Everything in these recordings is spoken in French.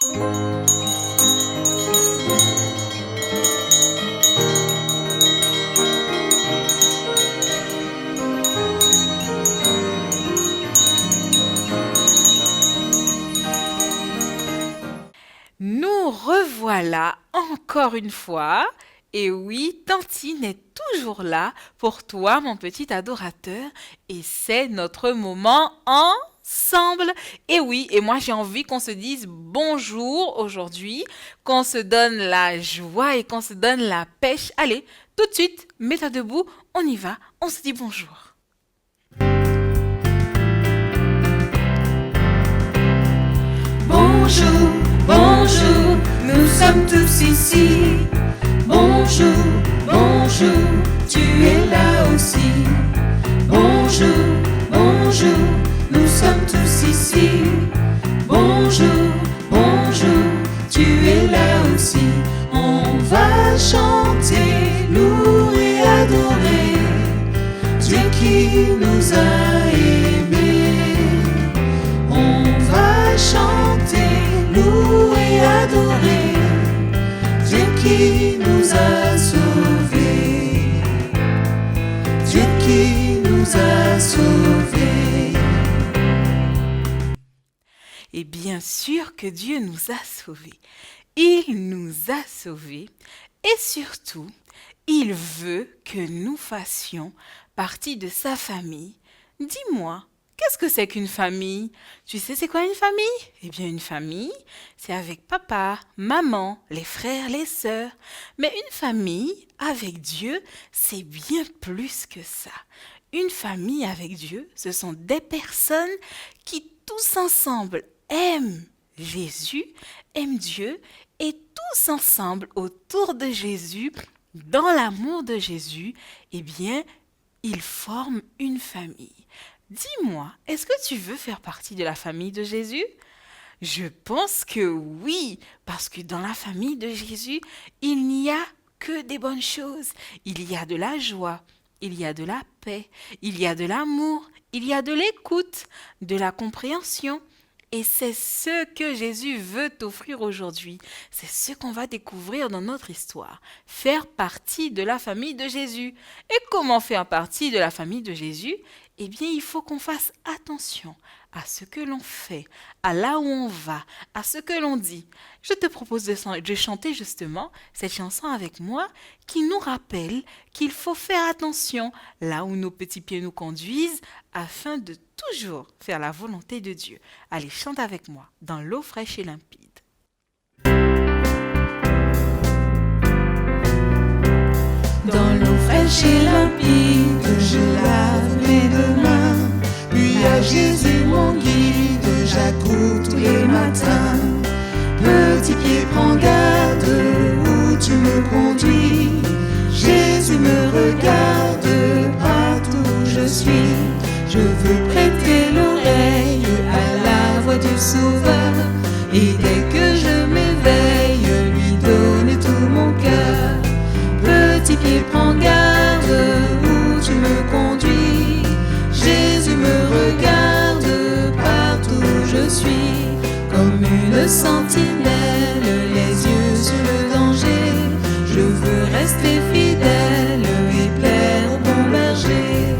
Nous revoilà encore une fois. Et oui, Tantine est toujours là pour toi, mon petit adorateur. Et c'est notre moment ensemble. Et oui, et moi j'ai envie qu'on se dise bonjour aujourd'hui, qu'on se donne la joie et qu'on se donne la pêche. Allez, tout de suite, mets-toi debout, on y va, on se dit bonjour. Bonjour, bonjour, nous sommes tous ici. Bonjour, bonjour, tu es là aussi. Bonjour, bonjour, nous sommes tous ici. Bonjour, bonjour, tu es là aussi. On va chanter, louer, adorer Dieu qui nous a aimés. On va chanter, louer, adorer Dieu qui nous a sauvés. Dieu qui nous a sauvés. Et bien sûr que Dieu nous a sauvés. Il nous a sauvés et surtout, il veut que nous fassions partie de sa famille. Dis-moi, qu'est-ce que c'est qu'une famille? Tu sais c'est quoi une famille? Eh bien une famille, c'est avec papa, maman, les frères, les sœurs. Mais une famille avec Dieu, c'est bien plus que ça. Une famille avec Dieu, ce sont des personnes qui tous ensemble aiment Jésus, aiment Dieu et tous ensemble autour de Jésus, dans l'amour de Jésus, eh bien, ils forment une famille. Dis-moi, est-ce que tu veux faire partie de la famille de Jésus? Je pense que oui, parce que dans la famille de Jésus, il n'y a que des bonnes choses. Il y a de la joie, il y a de la paix, il y a de l'amour, il y a de l'écoute, de la compréhension. Et c'est ce que Jésus veut t'offrir aujourd'hui. C'est ce qu'on va découvrir dans notre histoire. Faire partie de la famille de Jésus. Et comment faire partie de la famille de Jésus? Eh bien, il faut qu'on fasse attention à ce que l'on fait, à là où on va, à ce que l'on dit. Je te propose de chanter justement cette chanson avec moi qui nous rappelle qu'il faut faire attention là où nos petits pieds nous conduisent afin de toujours faire la volonté de Dieu. Allez, chante avec moi dans l'eau fraîche et limpide. Dans l'eau fraîche et limpide, je lave mes deux mains. Puis à Jésus mon guide, j'accours tous les matins. Petit pied, prends garde où tu me conduis. Jésus me regarde partout où je suis. Je veux prêter l'oreille à la voix du Sauveur. Et dès que je m'éveille, lui donner tout mon cœur. Petit pied, prends garde où tu me conduis. Jésus me regarde partout où je suis. Comme une sentinelle, les yeux sur le danger. Je veux rester fidèle et plaire au bon berger.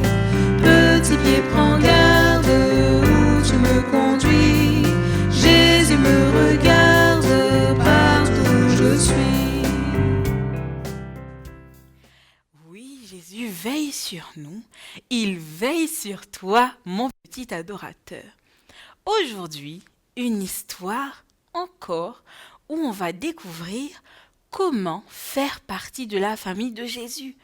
Petit pied, prends garde où tu me conduis. Jésus me regarde partout où je suis. Oui, Jésus veille sur nous. Il veille sur toi, mon petit adorateur. Aujourd'hui, une histoire encore où on va découvrir comment faire partie de la famille de Jésus.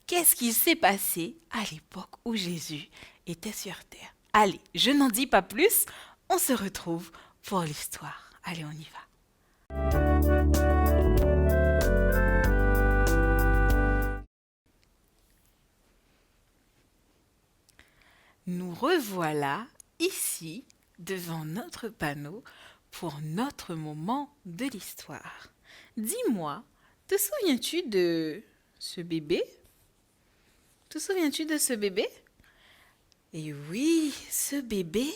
Qu'est-ce qui s'est passé à l'époque où Jésus était sur terre? Allez, je n'en dis pas plus, on se retrouve pour l'histoire. Allez, on y va. Nous revoilà ici devant notre panneau pour notre moment de l'histoire. Dis-moi, te souviens-tu de ce bébé? Te souviens-tu de ce bébé? Et oui, ce bébé,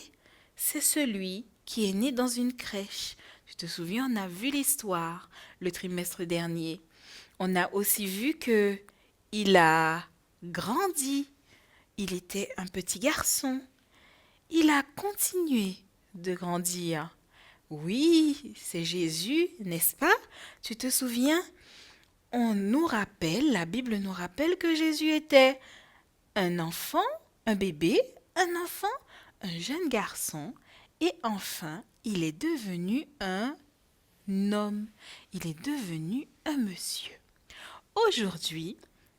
c'est celui qui est né dans une crèche. Tu te souviens, on a vu l'histoire le trimestre dernier. On a aussi vu que il a grandi. Il était un petit garçon. Il a continué de grandir. Oui, c'est Jésus, n'est-ce pas? Tu te souviens? On nous rappelle, la Bible nous rappelle que Jésus était un enfant, un bébé, un enfant, un jeune garçon, et enfin, il est devenu un homme. Il est devenu un monsieur. Aujourd'hui,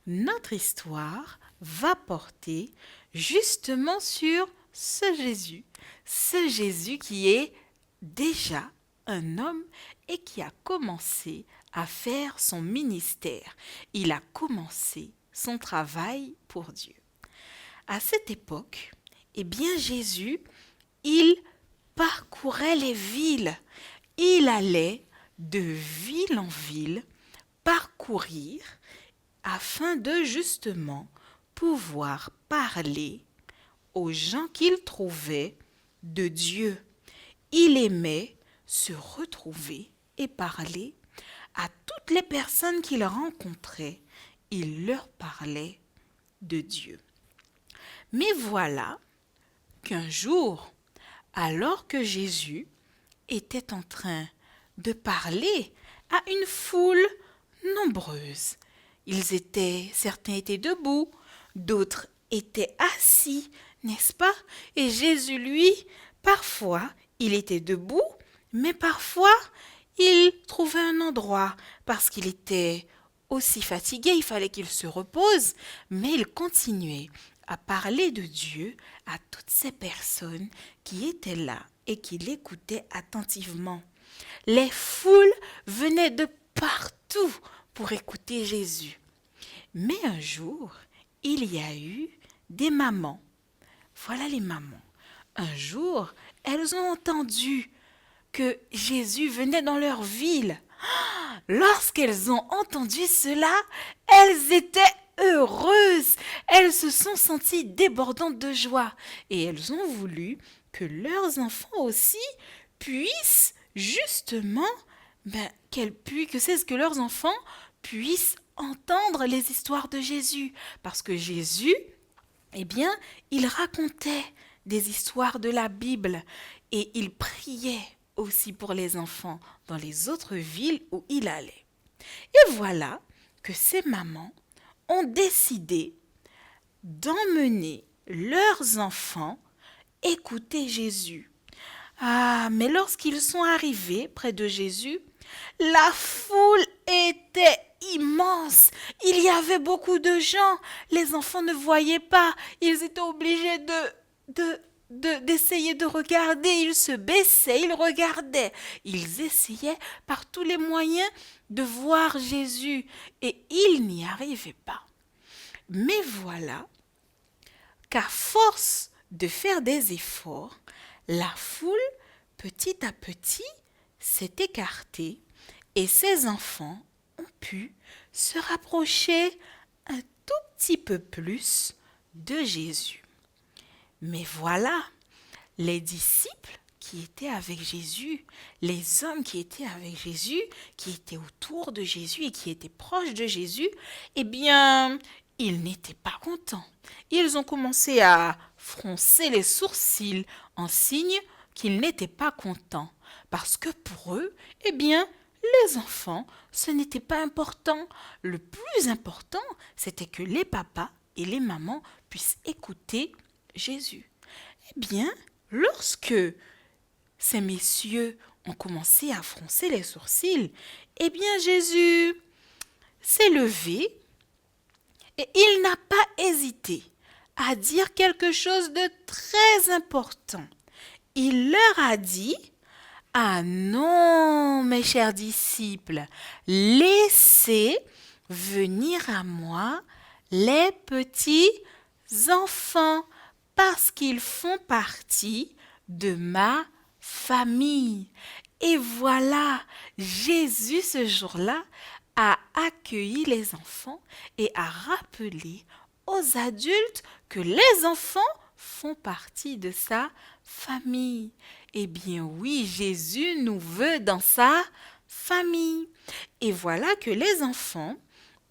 notre histoire va porter justement sur ce Jésus qui est déjà un homme et qui a commencé à faire son ministère. Il a commencé son travail pour Dieu. À cette époque, eh bien Jésus, il parcourait les villes. Il allait de ville en ville parcourir afin de justement pouvoir parler aux gens qu'il trouvait de Dieu. Il aimait se retrouver et parler à toutes les personnes qu'il rencontrait. Il leur parlait de Dieu. Mais voilà qu'un jour, alors que Jésus était en train de parler à une foule nombreuse, certains étaient debout, d'autres étaient assis, n'est-ce pas? Et Jésus, lui, parfois, il était debout, mais parfois, il trouvait un endroit parce qu'il était aussi fatigué, il fallait qu'il se repose, mais il continuait à parler de Dieu à toutes ces personnes qui étaient là et qui l'écoutaient attentivement. Les foules venaient de partout pour écouter Jésus. Mais un jour, il y a eu des mamans. Voilà les mamans. Un jour, elles ont entendu que Jésus venait dans leur ville. Lorsqu'elles ont entendu cela, elles étaient heureuses. Elles se sont senties débordantes de joie et elles ont voulu que leurs enfants aussi puissent justement, que leurs enfants puissent entendre les histoires de Jésus. Parce que Jésus, eh bien, il racontait des histoires de la Bible et il priait aussi pour les enfants dans les autres villes où il allait. Et voilà que ces mamans ont décidé d'emmener leurs enfants écouter Jésus. Ah, mais lorsqu'ils sont arrivés près de Jésus, la foule était immense. Il y avait beaucoup de gens. Les enfants ne voyaient pas. Ils étaient obligés d'essayer de regarder. Ils se baissaient, ils regardaient. Ils essayaient par tous les moyens de voir Jésus et ils n'y arrivaient pas. Mais voilà qu'à force de faire des efforts, la foule, petit à petit, s'est écartée et ces enfants ont pu se rapprocher un tout petit peu plus de Jésus. Mais voilà, les disciples qui étaient avec Jésus, les hommes qui étaient avec Jésus, qui étaient autour de Jésus et qui étaient proches de Jésus, eh bien, ils n'étaient pas contents. Ils ont commencé à froncer les sourcils en signe qu'ils n'étaient pas contents. Parce que pour eux, eh bien, les enfants, ce n'était pas important. Le plus important, c'était que les papas et les mamans puissent écouter Jésus. Eh bien, lorsque ces messieurs ont commencé à froncer les sourcils, eh bien, Jésus s'est levé et il n'a pas hésité à dire quelque chose de très important. Il leur a dit: « Ah non, mes chers disciples, laissez venir à moi les petits enfants parce qu'ils font partie de ma famille. » Et voilà, Jésus ce jour-là a accueilli les enfants et a rappelé aux adultes que les enfants font partie de sa famille. Eh bien oui, Jésus nous veut dans sa famille. Et voilà que les enfants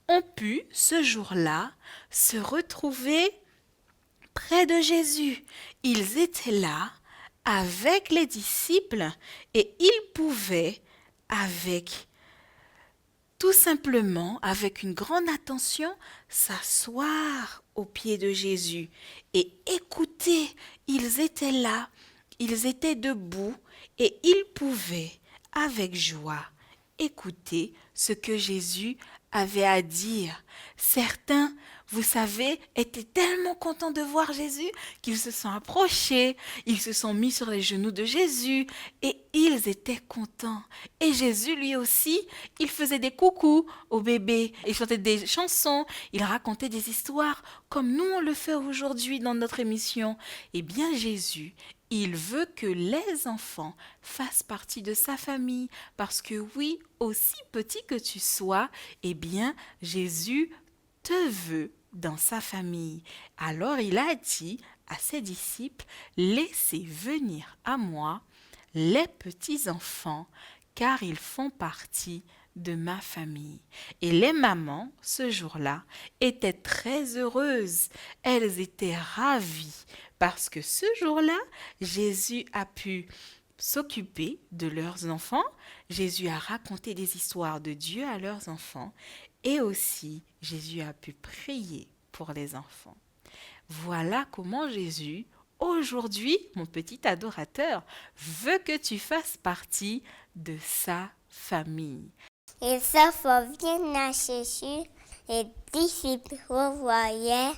ont pu, ce jour-là, se retrouver près de Jésus. Ils étaient là avec les disciples et ils pouvaient, tout simplement, avec une grande attention, s'asseoir aux pieds de Jésus et écouter. Ils étaient là, ils étaient debout et ils pouvaient, avec joie, écouter ce que Jésus avait à dire. Certains, vous savez, étaient tellement contents de voir Jésus qu'ils se sont approchés, ils se sont mis sur les genoux de Jésus et ils étaient contents. Et Jésus, lui aussi, il faisait des coucous au bébé, il chantait des chansons, il racontait des histoires comme nous on le fait aujourd'hui dans notre émission. Eh bien Jésus, il veut que les enfants fassent partie de sa famille parce que oui, aussi petit que tu sois, eh bien Jésus te veut dans sa famille. Alors il a dit à ses disciples, laissez venir à moi les petits enfants, car ils font partie de ma famille. Et les mamans, ce jour-là, étaient très heureuses. Elles étaient ravies parce que ce jour-là, Jésus a pu s'occuper de leurs enfants. Jésus a raconté des histoires de Dieu à leurs enfants. Et aussi, Jésus a pu prier pour les enfants. Voilà comment Jésus, aujourd'hui, mon petit adorateur, veut que tu fasses partie de sa famille. Les enfants viennent à Jésus, les disciples revoyaient.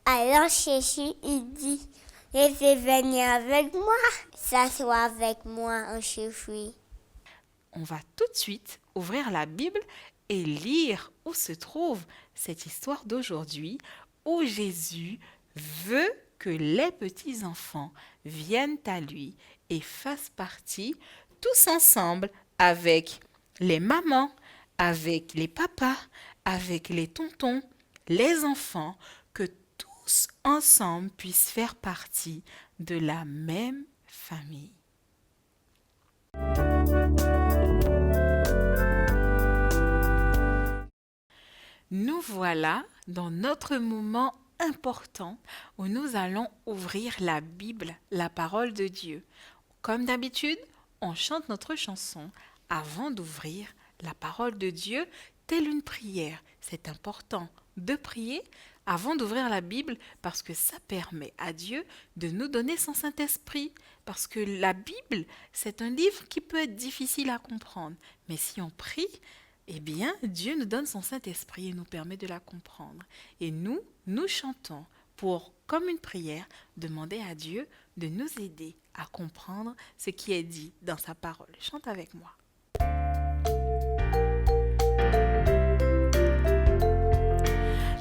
Alors Jésus, il dit, laissez venir avec moi, s'asseoir avec moi en Jésus. On va tout de suite ouvrir la Bible et lire où se trouve cette histoire d'aujourd'hui où Jésus veut que les petits-enfants viennent à lui et fassent partie tous ensemble avec les mamans, avec les papas, avec les tontons, les enfants, que tous ensemble puissent faire partie de la même famille. Nous voilà dans notre moment important où nous allons ouvrir la Bible, la parole de Dieu. Comme d'habitude, on chante notre chanson avant d'ouvrir la parole de Dieu, telle une prière. C'est important de prier avant d'ouvrir la Bible parce que ça permet à Dieu de nous donner son Saint-Esprit. Parce que la Bible, c'est un livre qui peut être difficile à comprendre. Mais si on prie, eh bien, Dieu nous donne son Saint-Esprit et nous permet de la comprendre. Et nous chantons pour, comme une prière, demander à Dieu de nous aider à comprendre ce qui est dit dans sa parole. Chante avec moi.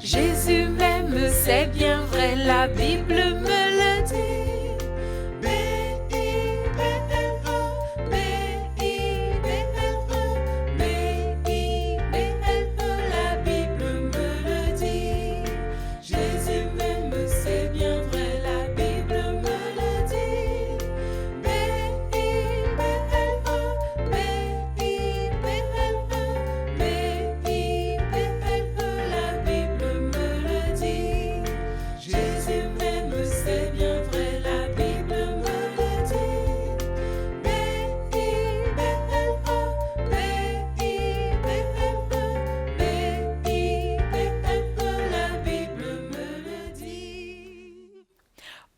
Jésus m'aime, c'est bien vrai, la Bible me le dit.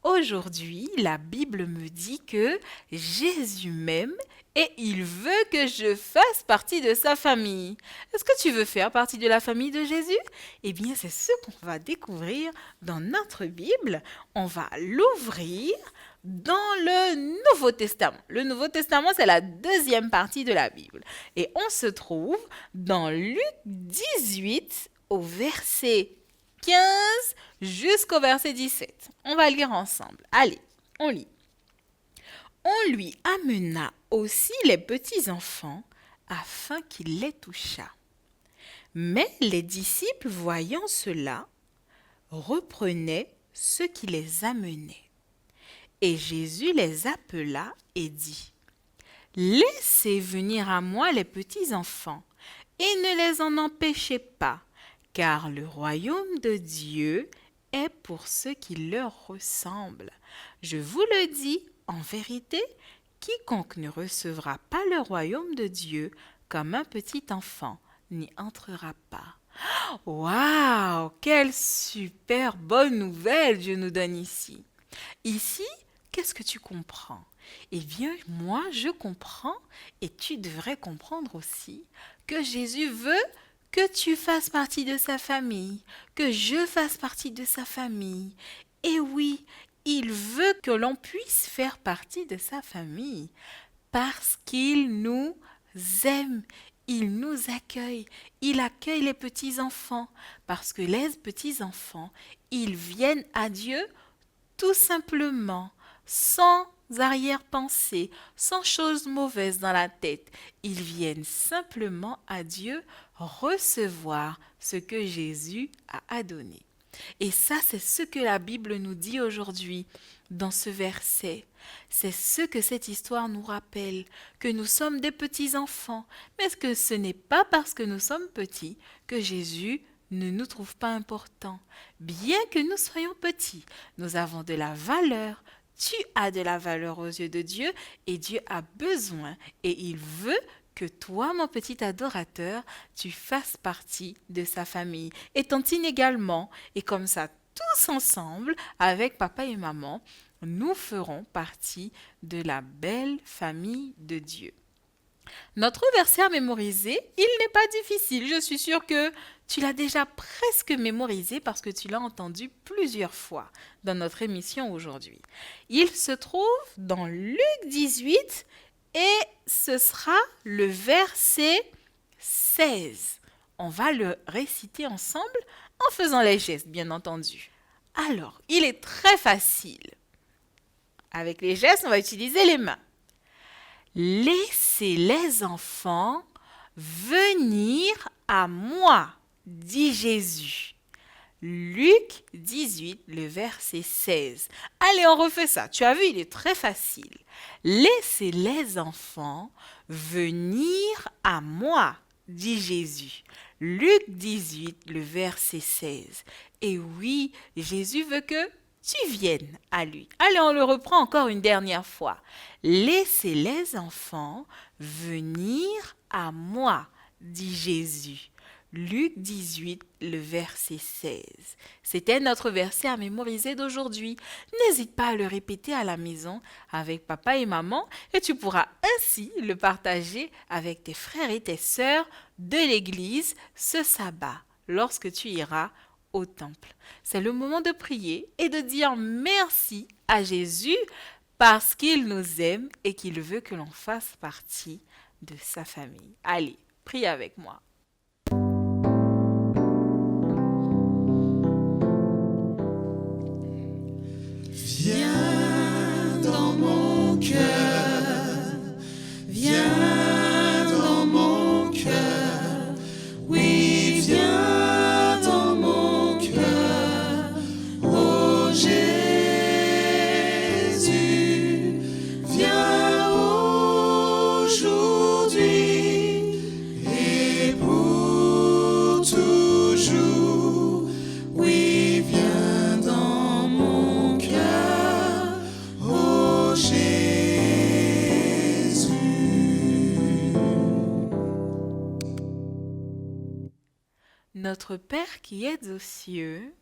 Aujourd'hui, la Bible me dit que Jésus m'aime et il veut que je fasse partie de sa famille. Est-ce que tu veux faire partie de la famille de Jésus? Eh bien, c'est ce qu'on va découvrir dans notre Bible. On va l'ouvrir dans le Nouveau Testament. Le Nouveau Testament, c'est la deuxième partie de la Bible. Et on se trouve dans Luc 18 au verset 15 jusqu'au verset 17. On va lire ensemble. Allez, on lit. On lui amena aussi les petits-enfants afin qu'il les touchât. Mais les disciples, voyant cela, reprenaient ceux qui les amenaient. Et Jésus les appela et dit, « Laissez venir à moi les petits enfants, et ne les en empêchez pas, car le royaume de Dieu est pour ceux qui leur ressemblent. Je vous le dis, en vérité, quiconque ne recevra pas le royaume de Dieu comme un petit enfant n'y entrera pas. » Waouh, quelle super bonne nouvelle Dieu nous donne ici. Ici, qu'est-ce que tu comprends? Eh bien, moi, je comprends, et tu devrais comprendre aussi, que Jésus veut que tu fasses partie de sa famille, que je fasse partie de sa famille. Et oui, il veut que l'on puisse faire partie de sa famille parce qu'il nous aime. Il nous accueille. Il accueille les petits-enfants parce que les petits-enfants, ils viennent à Dieu tout simplement, sans arrière-pensée, sans choses mauvaises dans la tête. Ils viennent simplement à Dieu recevoir ce que Jésus a donné. Et ça, c'est ce que la Bible nous dit aujourd'hui dans ce verset. C'est ce que cette histoire nous rappelle, que nous sommes des petits-enfants, mais que ce n'est pas parce que nous sommes petits que Jésus ne nous trouve pas importants. Bien que nous soyons petits, nous avons de la valeur. Tu as de la valeur aux yeux de Dieu et Dieu a besoin et il veut que toi, mon petit adorateur, tu fasses partie de sa famille. Et Tantine également. Et comme ça, tous ensemble, avec papa et maman, nous ferons partie de la belle famille de Dieu. Notre verset à mémoriser, il n'est pas difficile. Je suis sûre que tu l'as déjà presque mémorisé parce que tu l'as entendu plusieurs fois dans notre émission aujourd'hui. Il se trouve dans Luc 18 et ce sera le verset 16. On va le réciter ensemble en faisant les gestes, bien entendu. Alors, il est très facile. Avec les gestes, on va utiliser les mains. Laissez les enfants venir à moi, dit Jésus. Luc 18, le verset 16. Allez, on refait ça. Tu as vu, il est très facile. Laissez les enfants venir à moi, dit Jésus. Luc 18, le verset 16. Et oui, Jésus veut que tu viennes à lui. Allez, on le reprend encore une dernière fois. Laissez les enfants venir à moi, dit Jésus. Luc 18, le verset 16. C'était notre verset à mémoriser d'aujourd'hui. N'hésite pas à le répéter à la maison avec papa et maman et tu pourras ainsi le partager avec tes frères et tes sœurs de l'église ce sabbat lorsque tu iras au temple. C'est le moment de prier et de dire merci à Jésus parce qu'il nous aime et qu'il veut que l'on fasse partie de sa famille. Allez, prie avec moi. Viens dans mon cœur, viens dans mon cœur, oui, viens dans mon cœur, oh Jésus, viens aujourd'hui et pour toujours, oui, viens dans mon cœur, oh Jésus. Notre Père qui es aux cieux,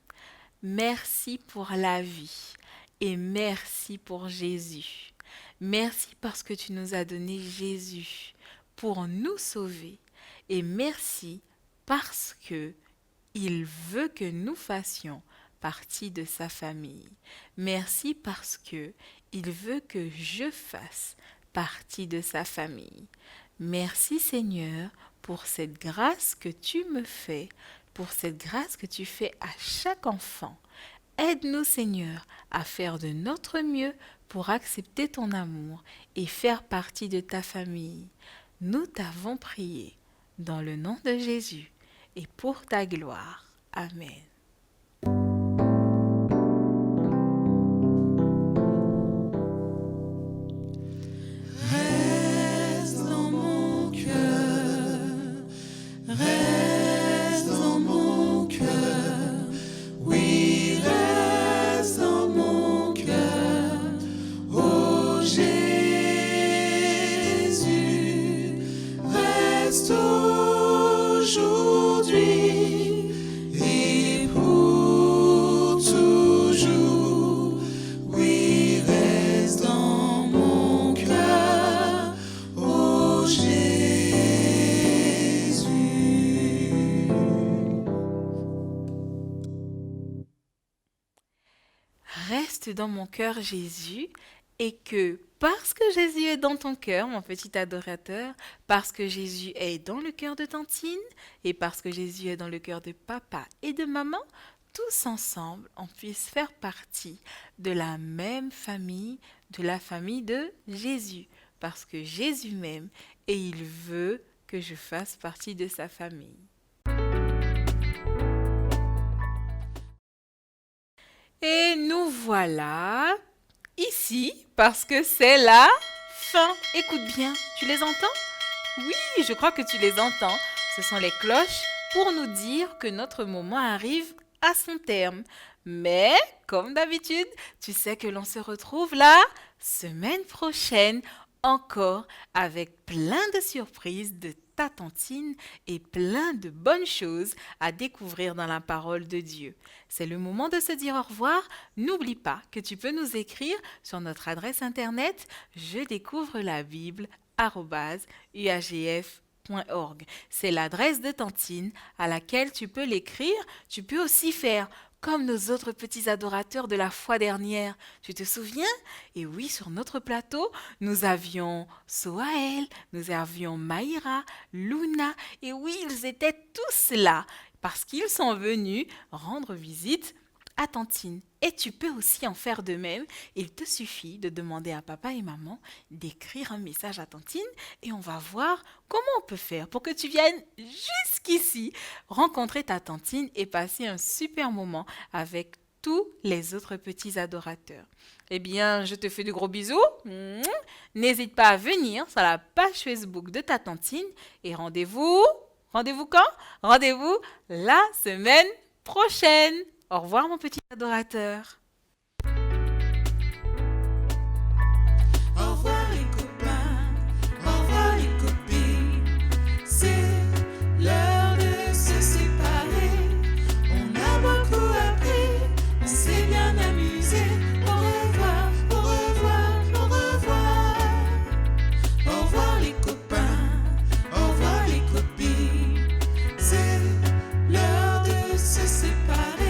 merci pour la vie et merci pour Jésus. Merci parce que tu nous as donné Jésus pour nous sauver et merci parce que il veut que nous fassions partie de sa famille. Merci parce que il veut que je fasse partie de sa famille. Merci Seigneur pour cette grâce que tu me fais, pour cette grâce que tu fais à chaque enfant. Aide-nous Seigneur à faire de notre mieux pour accepter ton amour et faire partie de ta famille. Nous t'avons prié dans le nom de Jésus et pour ta gloire. Amen. reste aujourd'hui et pour toujours. Oui, reste dans mon cœur, ô Jésus. Reste dans mon cœur, Jésus, et que parce que Jésus est dans ton cœur, mon petit adorateur, parce que Jésus est dans le cœur de Tantine, et parce que Jésus est dans le cœur de papa et de maman, tous ensemble, on puisse faire partie de la même famille, de la famille de Jésus, parce que Jésus m'aime et il veut que je fasse partie de sa famille. Et nous voilà ici parce que c'est la fin. Écoute bien, tu les entends? Oui, je crois que tu les entends. Ce sont les cloches pour nous dire que notre moment arrive à son terme. Mais, comme d'habitude, tu sais que l'on se retrouve la semaine prochaine encore avec plein de surprises de ta tantine et plein de bonnes choses à découvrir dans la parole de Dieu. C'est le moment de se dire au revoir. N'oublie pas que tu peux nous écrire sur notre adresse internet je découvre la Bible@uagf.org. C'est l'adresse de Tantine à laquelle tu peux l'écrire. Tu peux aussi faire comme nos autres petits adorateurs de la fois dernière. Tu te souviens? Et oui, sur notre plateau, nous avions Soaël, nous avions Maïra, Luna, et oui, ils étaient tous là parce qu'ils sont venus rendre visite à Tantine. Et tu peux aussi en faire de même. Il te suffit de demander à papa et maman d'écrire un message à Tantine et on va voir comment on peut faire pour que tu viennes jusqu'ici rencontrer ta Tantine et passer un super moment avec tous les autres petits adorateurs. Eh bien, je te fais de gros bisous. N'hésite pas à venir sur la page Facebook de ta Tantine et rendez-vous quand? Rendez-vous la semaine prochaine. Au revoir mon petit adorateur. Au revoir les copains, au revoir les copines. C'est l'heure de se séparer. On a beaucoup appris, on s'est bien amusé. Au revoir, au revoir, au revoir. Au revoir les copains, au revoir les copines. C'est l'heure de se séparer.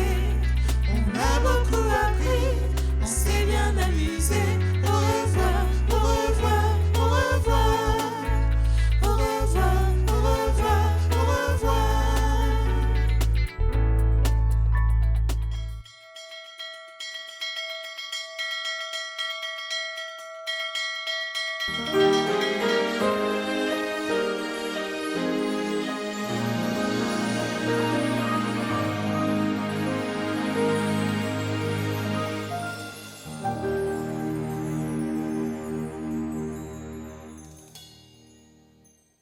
On a beaucoup appris, on s'est bien amusé. Au revoir, au revoir, au revoir. Au revoir, au revoir, au revoir.